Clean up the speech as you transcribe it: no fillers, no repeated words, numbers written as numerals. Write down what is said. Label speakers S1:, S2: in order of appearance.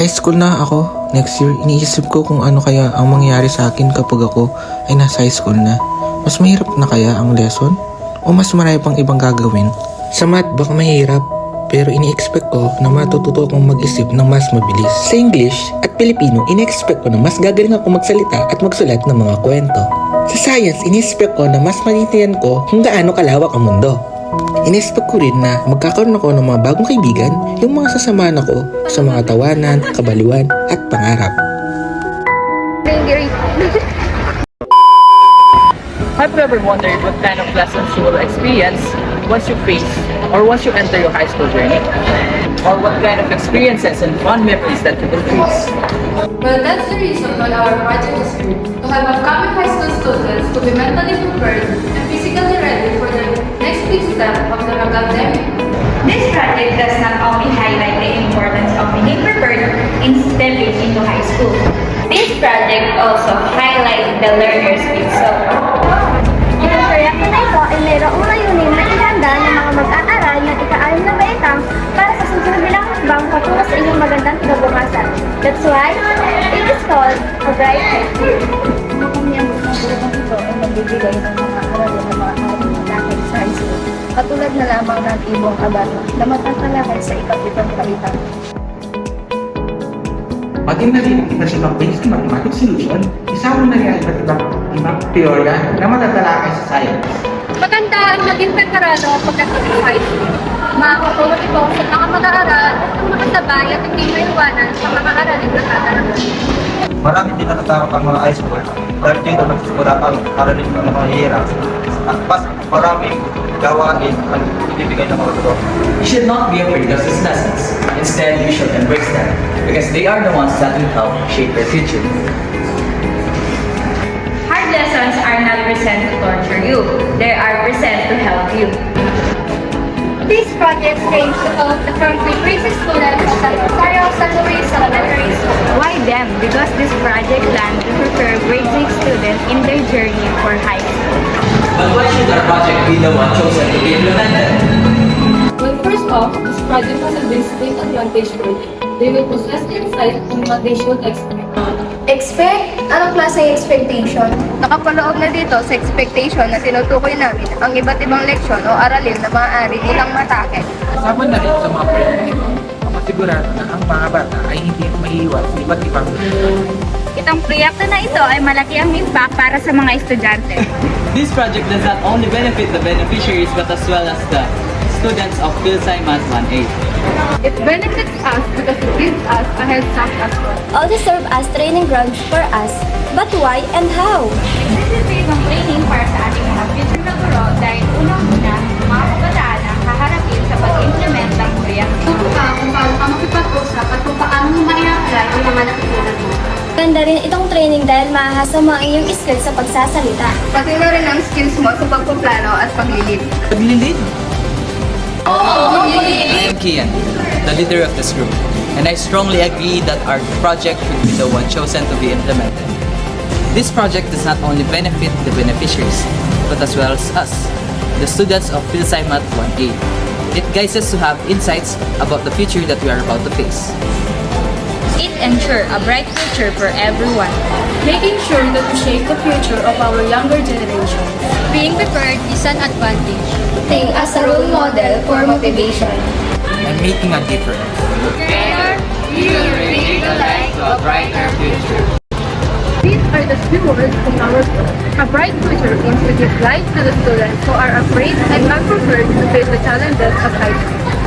S1: High school na ako. Next year, iniisip ko kung ano kaya ang mangyayari sa akin kapag ako ay nasa high school na. Mas mahirap na kaya ang lesson? O mas marami pang ibang gagawin? Sa math, baka mahirap. Pero ini-expect ko na matututo akong mag-isip ng mas mabilis. Sa English at Pilipino, ini-expect ko na mas gagaling ako magsalita at magsulat ng mga kwento. Sa science, ini-expect ko na mas maintindihan ko kung gaano kalawak ang mundo. In-expect ko rin na magkakaroon ako ng mga bagong kaibigan, yung mga sasamahan ako sa mga tawanan, kabaliwan, at pangarap.
S2: Have you ever wondered what kind of lessons you will experience once you face or once you enter your high school journey? Or what kind of experiences and fun memories that you will face?
S3: Well, that's the reason why our project is here, to help upcoming high school students to be mentally prepared and physically ready for the next big step of their academic.
S4: This project does not only highlight the importance of being prepared in stepping into high school. This project also highlights the learner's itself.
S5: Ang proyekto na ito ay mayroong layunin na ihanda ng mga mag-aaral ng ika-6 na baitang para sa susunod nilang hakbang patungo sa inyong magandang kinabukasan. That's why it is called a bright future.
S6: Ang pamiyambot ng grupong ito ay magbibigay ng mga aralin ng mga aral sa high school, katulad na lamang ng ibong kabato na matatalakay sa ikaw-itong kaitang.
S1: Maging na rin ang iba't ibang basic mathematics solution, isama na rin ang iba't ibang teorya na matatalakay sa science.
S3: Maganda ang maging veterano pagdating sa high school. Makakatulong ito sa mga mag-aaral ang makasabay at hindi maiwanan sa mga aralin na tatanggap.
S7: Marami din natatakot ang mga high school dahil dito nagsisimula ang aralin ng mga hirap. At pas maraming gawain ang ibibigay ng mga guro.
S8: You should not be afraid of these lessons. Instead, you should embrace them because they are the ones that will help shape your future.
S4: Hard lessons are not present to torture you. They are present to help you.
S5: These projects aims to help the currently grade 6 students at Rosario San Luis Elementary School.
S4: Why them? Because this project plans to prepare grade 6 students in their journey for high school.
S8: But why should our project be the one chosen to be implemented?
S3: Well, first off, this project has a distinct advantage for them. They will possess insight on what they should expect.
S5: Expect? Anong klaseng expectation?
S3: Nakapaloob na dito sa expectation na tinutukoy namin ang iba't ibang leksyon o aralin na maaari nilang matake.
S1: Kasama na rin sa mga proyekto ito, masigurado na ang mga bata ay hindi maiiwan sa iba't ibang
S4: Itong proyekto na ito ay malaki ang impact para sa mga estudyante.
S8: This project does not only benefit the beneficiaries but as well as the students of PhilSci Math 1A.
S3: It benefits us because it gives us a head start as well.
S5: All this serve as training grounds for us. But why and how?
S4: This is isang training para sa ating mga future na guro dahil unang-una, mga kabataan ang haharapin sa pag-implement ng proyekto.
S3: Tutuka kung paano ka makipag-usap at kung paano mo ma-i-apply ang mga natutunan mo.
S5: Ganda rin itong training dahil maahasa mo ang iyong skills sa pagsasalita.
S3: Pati na rin ang skills mo sa pagpaplano at paglilid.
S1: paglilid.
S8: I am Kian, the leader of this group, and I strongly agree that our project should be the one chosen to be implemented. This project does not only benefit the beneficiaries, but as well as us, the students of PhilSci Math 1A. It guides us to have insights about the future that we are about to face.
S4: It ensures a bright future for everyone.
S3: Making sure that we shape the future of our younger generation.
S5: Being prepared is an advantage. Think as a role model for motivation.
S1: And making a difference.
S3: Together, we will bring the light to a brighter future. These are the stewards in our school. A bright future means to give light to the students who are afraid and unprepared to face the challenges of high school.